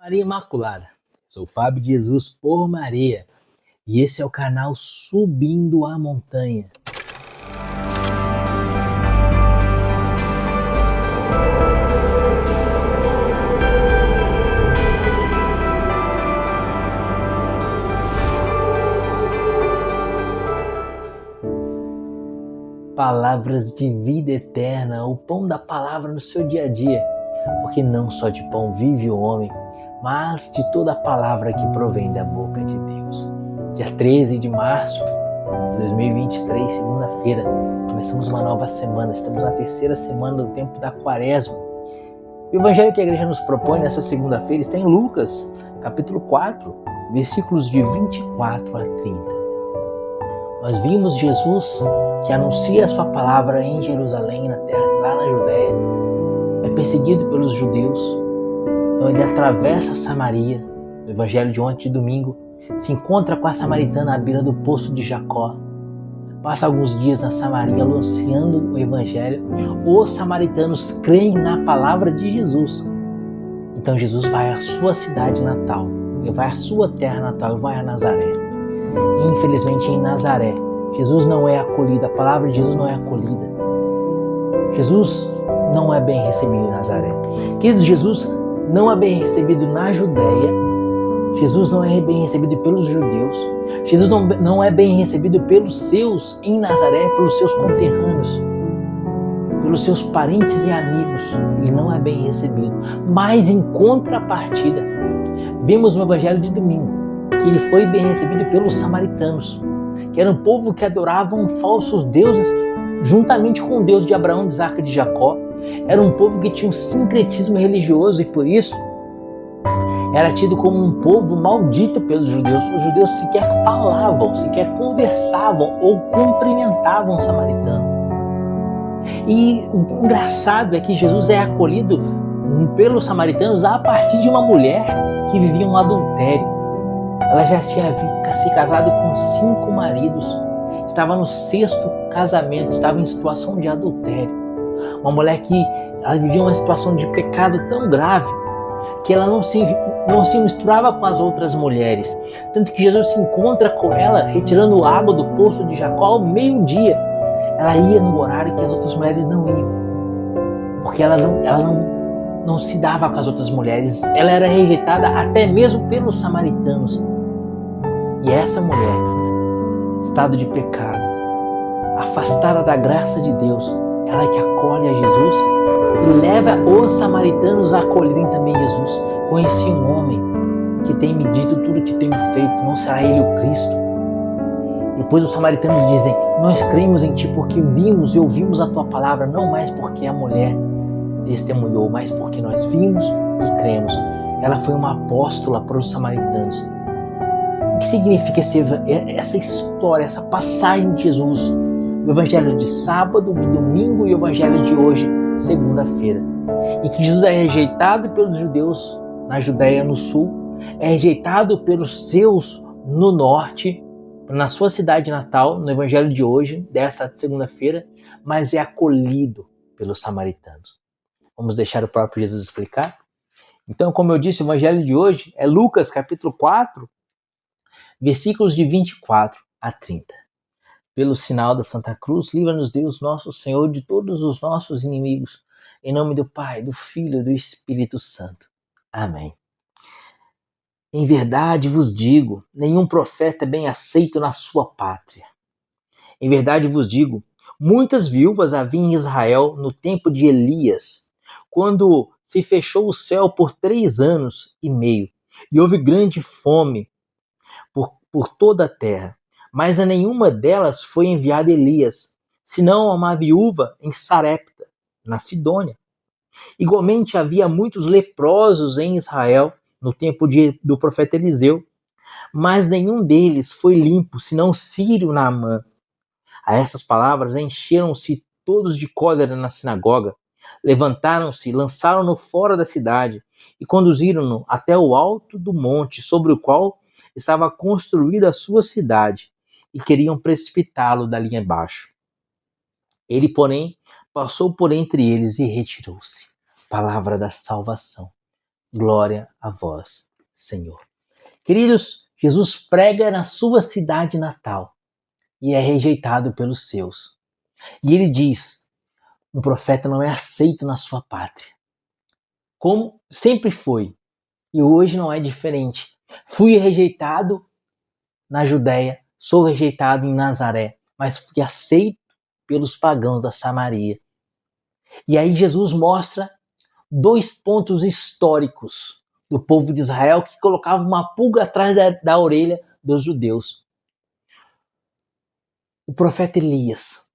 Maria Imaculada. Sou Fábio de Jesus por Maria e esse é o canal Subindo a Montanha. Palavras de vida eterna, o pão da palavra no seu dia a dia, porque não só de pão vive o homem, mas de toda a palavra que provém da boca de Deus. Dia 13 de março de 2023, segunda-feira, começamos uma nova semana, estamos na terceira semana do tempo da Quaresma. O evangelho que a igreja nos propõe nessa segunda-feira está em Lucas, capítulo 4, versículos de 24 a 30. Nós vimos Jesus que anuncia a sua palavra em Jerusalém, na terra, lá na Judéia, é perseguido pelos judeus. Então ele atravessa Samaria, no evangelho de ontem de domingo, se encontra com a samaritana à beira do poço de Jacó, passa alguns dias na Samaria anunciando o evangelho. Os samaritanos creem na palavra de Jesus. Então Jesus vai à sua cidade natal, ele vai à sua terra natal, ele vai a Nazaré. E, infelizmente, em Nazaré, Jesus não é acolhido, a palavra de Jesus não é acolhida. Jesus não é bem recebido em Nazaré. Queridos, Jesus não é bem recebido na Judéia, Jesus não é bem recebido pelos judeus, Jesus não é bem recebido pelos seus em Nazaré, pelos seus conterrâneos, pelos seus parentes e amigos. Ele não é bem recebido. Mas, em contrapartida, vemos no evangelho de domingo que ele foi bem recebido pelos samaritanos, que era um povo que adoravam falsos deuses juntamente com o Deus de Abraão, de Isaac e de Jacó. Era um povo que tinha um sincretismo religioso e por isso era tido como um povo maldito pelos judeus. Os judeus sequer falavam, sequer conversavam ou cumprimentavam o samaritano. E o engraçado é que Jesus é acolhido pelos samaritanos a partir de uma mulher que vivia um adultério. Ela já tinha se casado com 5 maridos, estava no 6º casamento, estava em situação de adultério. Uma mulher que ela vivia uma situação de pecado tão grave que ela não se misturava com as outras mulheres. Tanto que Jesus se encontra com ela retirando água do poço de Jacó ao meio-dia. Ela ia no horário que as outras mulheres não iam, porque ela não se dava com as outras mulheres. Ela era rejeitada até mesmo pelos samaritanos. E essa mulher, estado de pecado, afastada da graça de Deus, ela é que acolhe a Jesus e leva os samaritanos a acolherem também Jesus. Conheci um homem que tem me dito tudo que tenho feito, não será ele o Cristo? Depois os samaritanos dizem: nós cremos em ti porque vimos e ouvimos a tua palavra, não mais porque a mulher testemunhou, mas porque nós vimos e cremos. Ela foi uma apóstola para os samaritanos. O que significa essa história, essa passagem de Jesus? O evangelho de sábado, de domingo e o evangelho de hoje, segunda-feira. E que Jesus é rejeitado pelos judeus na Judéia, no sul, é rejeitado pelos seus no norte, na sua cidade natal, no evangelho de hoje, dessa segunda-feira, mas é acolhido pelos samaritanos. Vamos deixar o próprio Jesus explicar? Então, como eu disse, o evangelho de hoje é Lucas, capítulo 4, versículos de 24 a 30. Pelo sinal da Santa Cruz, livra-nos Deus, nosso Senhor, de todos os nossos inimigos. Em nome do Pai, do Filho e do Espírito Santo. Amém. Em verdade vos digo, nenhum profeta é bem aceito na sua pátria. Em verdade vos digo, muitas viúvas havia em Israel no tempo de Elias, quando se fechou o céu por 3 anos e meio, e houve grande fome por toda a terra. Mas a nenhuma delas foi enviado Elias, senão a uma viúva em Sarepta, na Sidônia. Igualmente havia muitos leprosos em Israel, no tempo do profeta Eliseu, mas nenhum deles foi limpo, senão Sírio Naamã. A essas palavras encheram-se todos de cólera na sinagoga, levantaram-se, lançaram-no fora da cidade e conduziram-no até o alto do monte sobre o qual estava construída a sua cidade, e queriam precipitá-lo dali embaixo. Ele, porém, passou por entre eles e retirou-se. Palavra da salvação. Glória a vós, Senhor. Queridos, Jesus prega na sua cidade natal e é rejeitado pelos seus. E ele diz: um profeta não é aceito na sua pátria. Como sempre foi, e hoje não é diferente. Fui rejeitado na Judéia, sou rejeitado em Nazaré, mas fui aceito pelos pagãos da Samaria. E aí Jesus mostra 2 pontos históricos do povo de Israel que colocava uma pulga atrás da orelha dos judeus. O profeta Elias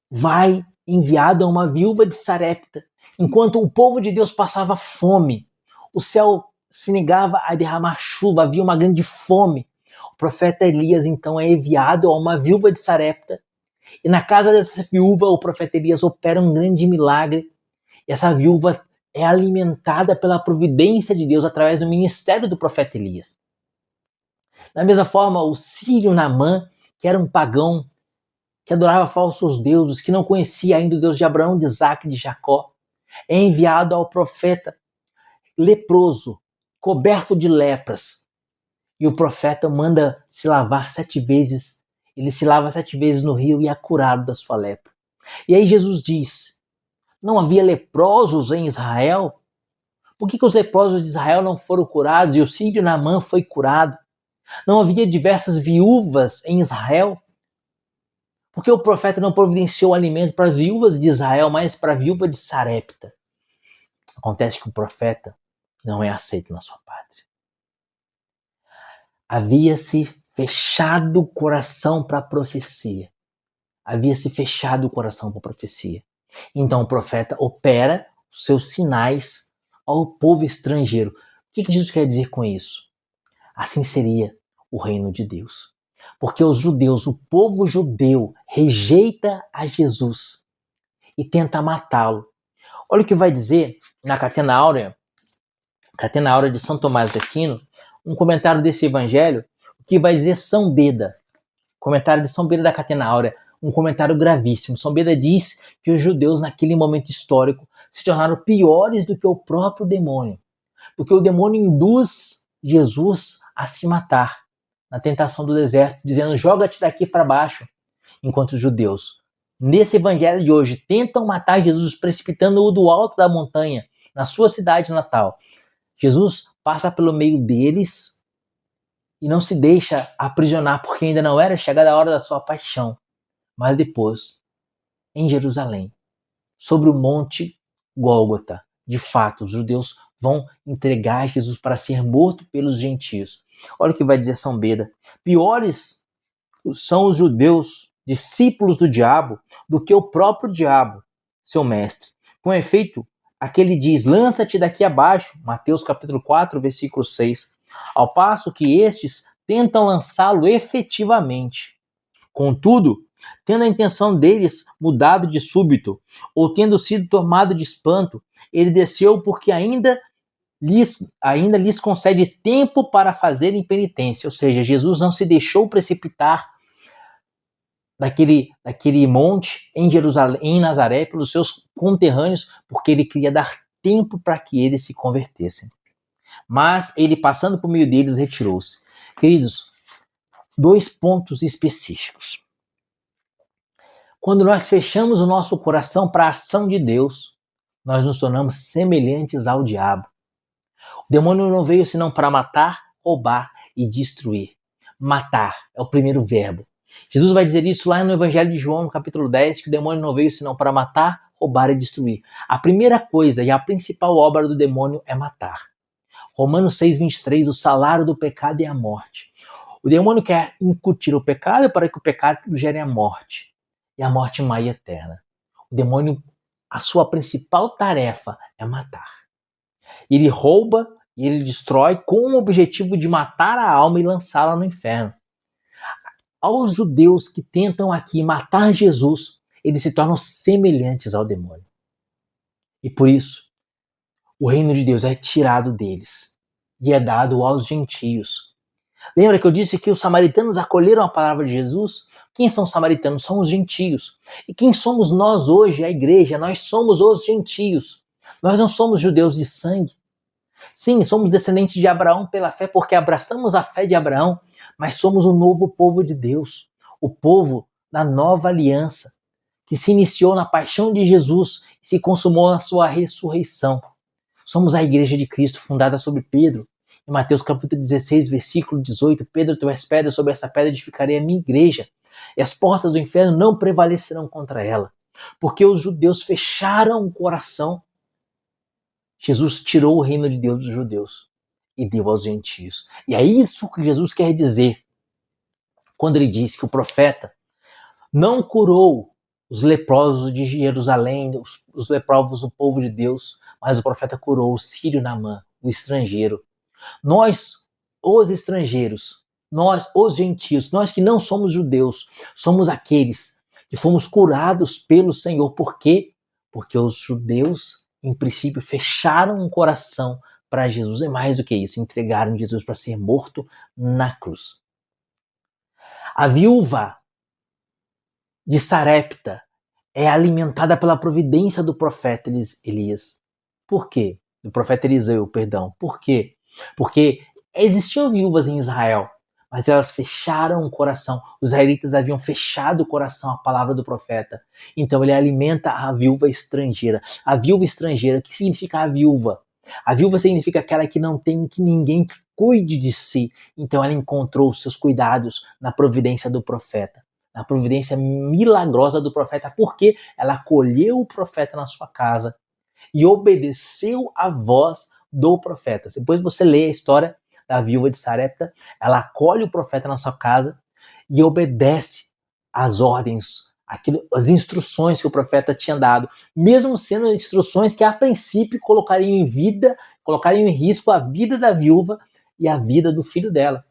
vai enviado a uma viúva de Sarepta, enquanto o povo de Deus passava fome. O céu se negava a derramar chuva, havia uma grande fome. O profeta Elias então é enviado a uma viúva de Sarepta, e na casa dessa viúva o profeta Elias opera um grande milagre, e essa viúva é alimentada pela providência de Deus através do ministério do profeta Elias. Da mesma forma, o sírio Naamã, que era um pagão, que adorava falsos deuses, que não conhecia ainda o Deus de Abraão, de Isaac e de Jacó, é enviado ao profeta leproso, coberto de lepras. E o profeta manda se lavar 7 vezes. Ele se lava 7 vezes no rio e é curado da sua lepra. E aí Jesus diz: não havia leprosos em Israel? Por que os leprosos de Israel não foram curados e o sírio Naamã foi curado? Não havia diversas viúvas em Israel? Porque o profeta não providenciou alimento para as viúvas de Israel, mas para a viúva de Sarepta. Acontece que o profeta não é aceito na sua pátria. Havia-se fechado o coração para a profecia. Havia-se fechado o coração para a profecia. Então o profeta opera os seus sinais ao povo estrangeiro. O que Jesus quer dizer com isso? Assim seria o reino de Deus. Porque os judeus, o povo judeu, rejeita a Jesus e tenta matá-lo. Olha o que vai dizer na Catena Áurea de São Tomás de Aquino, um comentário desse evangelho, o que vai dizer São Beda. Comentário de São Beda da Catena Áurea, um comentário gravíssimo. São Beda diz que os judeus, naquele momento histórico, se tornaram piores do que o próprio demônio. Porque o demônio induz Jesus a se matar na tentação do deserto, dizendo: joga-te daqui para baixo. Enquanto os judeus, nesse evangelho de hoje, tentam matar Jesus, precipitando-o do alto da montanha, na sua cidade natal. Jesus passa pelo meio deles e não se deixa aprisionar, porque ainda não era chegada a hora da sua paixão. Mas depois, em Jerusalém, sobre o monte Gólgota, de fato, os judeus vão entregar Jesus para ser morto pelos gentios. Olha o que vai dizer São Beda: piores são os judeus, discípulos do diabo, do que o próprio diabo, seu mestre. Com efeito, aquele diz: lança-te daqui abaixo, Mateus capítulo 4, versículo 6, ao passo que estes tentam lançá-lo efetivamente. Contudo, tendo a intenção deles mudado de súbito, ou tendo sido tomado de espanto, ele desceu porque ainda lhes concede tempo para fazerem penitência. Ou seja, Jesus não se deixou precipitar daquele monte em Jerusalém, em Nazaré, pelos seus conterrâneos, porque ele queria dar tempo para que eles se convertessem. Mas ele, passando por meio deles, retirou-se. Queridos, 2 pontos específicos. Quando nós fechamos o nosso coração para a ação de Deus, nós nos tornamos semelhantes ao diabo. O demônio não veio senão para matar, roubar e destruir. Matar é o primeiro verbo. Jesus vai dizer isso lá no Evangelho de João, no capítulo 10, que o demônio não veio senão para matar, roubar e destruir. A primeira coisa e a principal obra do demônio é matar. Romanos 6,23, o salário do pecado é a morte. O demônio quer incutir o pecado para que o pecado gere a morte. E a morte má e eterna. O demônio, a sua principal tarefa é matar. Ele rouba e ele destrói com o objetivo de matar a alma e lançá-la no inferno. Aos judeus que tentam aqui matar Jesus, eles se tornam semelhantes ao demônio. E por isso, o reino de Deus é tirado deles e é dado aos gentios. Lembra que eu disse que os samaritanos acolheram a palavra de Jesus? Quem são os samaritanos? São os gentios. E quem somos nós hoje, a igreja? Nós somos os gentios. Nós não somos judeus de sangue. Sim, somos descendentes de Abraão pela fé, porque abraçamos a fé de Abraão, mas somos o novo povo de Deus, o povo da nova aliança, que se iniciou na paixão de Jesus e se consumou na sua ressurreição. Somos a igreja de Cristo, fundada sobre Pedro. Em Mateus capítulo 16, versículo 18, Pedro, tu és pedra, sobre essa pedra edificarei a minha igreja, e as portas do inferno não prevalecerão contra ela. Porque os judeus fecharam o coração, Jesus tirou o reino de Deus dos judeus e deu aos gentios. E é isso que Jesus quer dizer quando ele disse que o profeta não curou os leprosos de Jerusalém, os leprosos do povo de Deus, mas o profeta curou o sírio Naamã, o estrangeiro. Nós, os estrangeiros, nós, os gentios, nós que não somos judeus, somos aqueles que fomos curados pelo Senhor. Por quê? Porque os judeus, em princípio, fecharam o coração para Jesus. E mais do que isso, entregaram Jesus para ser morto na cruz. A viúva de Sarepta é alimentada pela providência do profeta Elias. Por quê? Do profeta Eliseu, perdão. Por quê? Porque existiam viúvas em Israel, mas elas fecharam o coração. Os israelitas haviam fechado o coração à palavra do profeta. Então ele alimenta a viúva estrangeira. A viúva estrangeira, o que significa a viúva? A viúva significa aquela que não tem ninguém que cuide de si. Então ela encontrou os seus cuidados na providência do profeta, na providência milagrosa do profeta, porque ela acolheu o profeta na sua casa e obedeceu a voz do profeta. Depois você lê a história da viúva de Sarepta, ela acolhe o profeta na sua casa e obedece às ordens, as instruções que o profeta tinha dado, mesmo sendo instruções que a princípio colocariam em risco a vida da viúva e a vida do filho dela.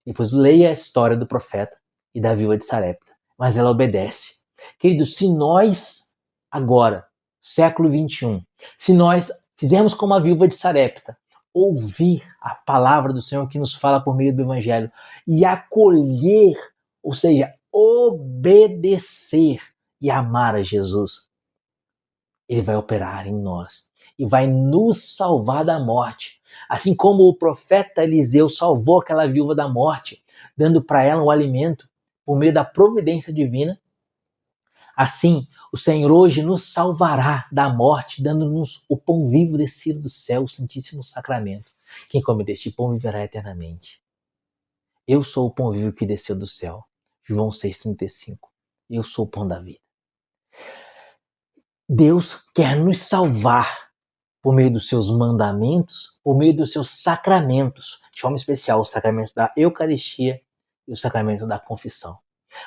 Depois leia a história do profeta e da viúva de Sarepta, mas ela obedece. Queridos, se nós agora, século 21, se nós fizermos como a viúva de Sarepta, ouvir a palavra do Senhor que nos fala por meio do Evangelho e acolher, ou seja, obedecer e amar a Jesus, ele vai operar em nós e vai nos salvar da morte. Assim como o profeta Eliseu salvou aquela viúva da morte, dando para ela o alimento por meio da providência divina, assim o Senhor hoje nos salvará da morte, dando-nos o pão vivo descido do céu, o Santíssimo Sacramento. Quem come deste pão viverá eternamente. Eu sou o pão vivo que desceu do céu. João 6,35. Eu sou o pão da vida. Deus quer nos salvar por meio dos seus mandamentos, por meio dos seus sacramentos, de forma especial o sacramento da Eucaristia e o sacramento da confissão.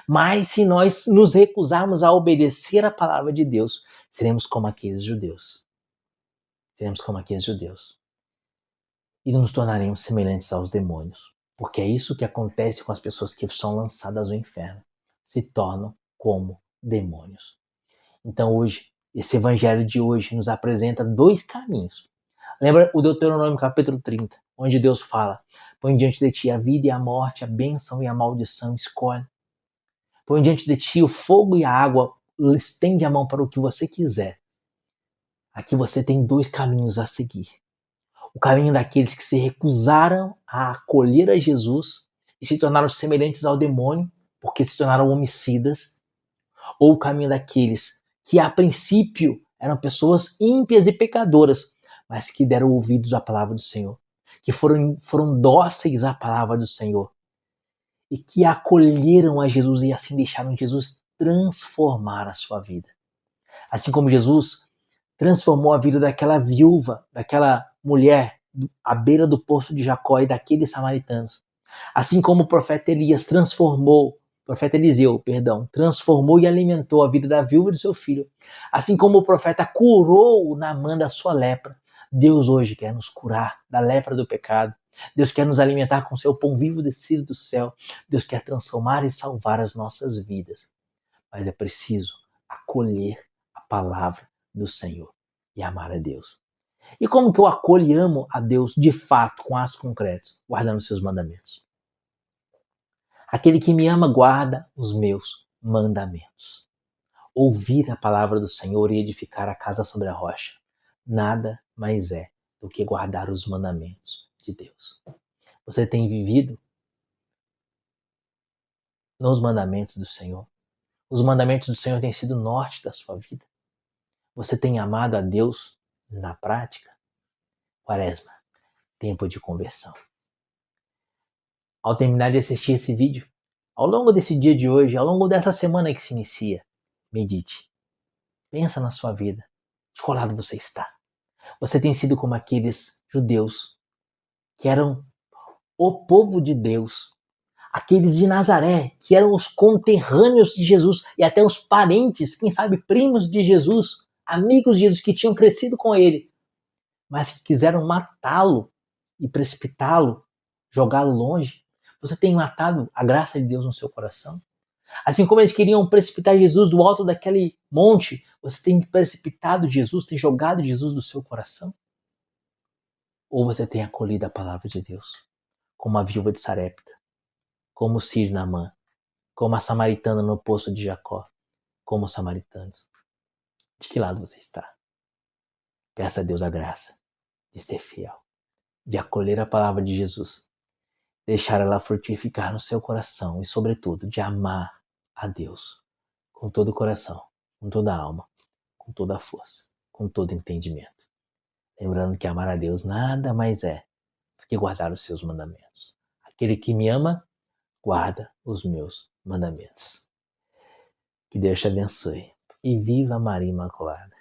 Mas se nós nos recusarmos a obedecer a palavra de Deus, seremos como aqueles judeus. Seremos como aqueles judeus. E nos tornaremos semelhantes aos demônios. Porque é isso que acontece com as pessoas que são lançadas ao inferno. Se tornam como demônios. Então hoje, esse evangelho de hoje nos apresenta dois caminhos. Lembra o Deuteronômio capítulo 30, onde Deus fala: põe diante de ti a vida e a morte, a bênção e a maldição, escolhe. Põe diante de ti o fogo e a água, estende a mão para o que você quiser. Aqui você tem dois caminhos a seguir. O caminho daqueles que se recusaram a acolher a Jesus e se tornaram semelhantes ao demônio, porque se tornaram homicidas. Ou o caminho daqueles que a princípio eram pessoas ímpias e pecadoras, mas que deram ouvidos à palavra do Senhor, que foram dóceis à palavra do Senhor e que acolheram a Jesus e assim deixaram Jesus transformar a sua vida. Assim como Jesus transformou a vida daquela viúva, daquela mulher à beira do poço de Jacó e daqueles samaritanos. Assim como o profeta Eliseu, transformou e alimentou a vida da viúva e do seu filho. Assim como o profeta curou Naamã da sua lepra, Deus hoje quer nos curar da lepra do pecado. Deus quer nos alimentar com seu pão vivo descido do céu. Deus quer transformar e salvar as nossas vidas. Mas é preciso acolher a palavra do Senhor e amar a Deus. E como que eu acolho e amo a Deus de fato, com atos concretos? Guardando seus mandamentos. Aquele que me ama guarda os meus mandamentos. Ouvir a palavra do Senhor e edificar a casa sobre a rocha. Nada mais é do que guardar os mandamentos de Deus. Você tem vivido nos mandamentos do Senhor? Os mandamentos do Senhor têm sido o norte da sua vida? Você tem amado a Deus na prática? Quaresma, tempo de conversão. Ao terminar de assistir esse vídeo, ao longo desse dia de hoje, ao longo dessa semana que se inicia, medite. Pensa na sua vida. De qual lado você está? Você tem sido como aqueles judeus que eram o povo de Deus, aqueles de Nazaré, que eram os conterrâneos de Jesus e até os parentes, quem sabe primos de Jesus, amigos de Jesus que tinham crescido com ele, mas que quiseram matá-lo e precipitá-lo, jogá-lo longe. Você tem matado a graça de Deus no seu coração? Assim como eles queriam precipitar Jesus do alto daquele monte, você tem precipitado Jesus, tem jogado Jesus do seu coração? Ou você tem acolhido a palavra de Deus, como a viúva de Sarepta, como Cir Naamã, como a samaritana no poço de Jacó, como os samaritanos? De que lado você está? Peça a Deus a graça de ser fiel, de acolher a palavra de Jesus, deixar ela frutificar no seu coração e, sobretudo, de amar a Deus com todo o coração, com toda a alma, com toda a força, com todo entendimento. Lembrando que amar a Deus nada mais é do que guardar os seus mandamentos. Aquele que me ama, guarda os meus mandamentos. Que Deus te abençoe e viva Maria Imaculada.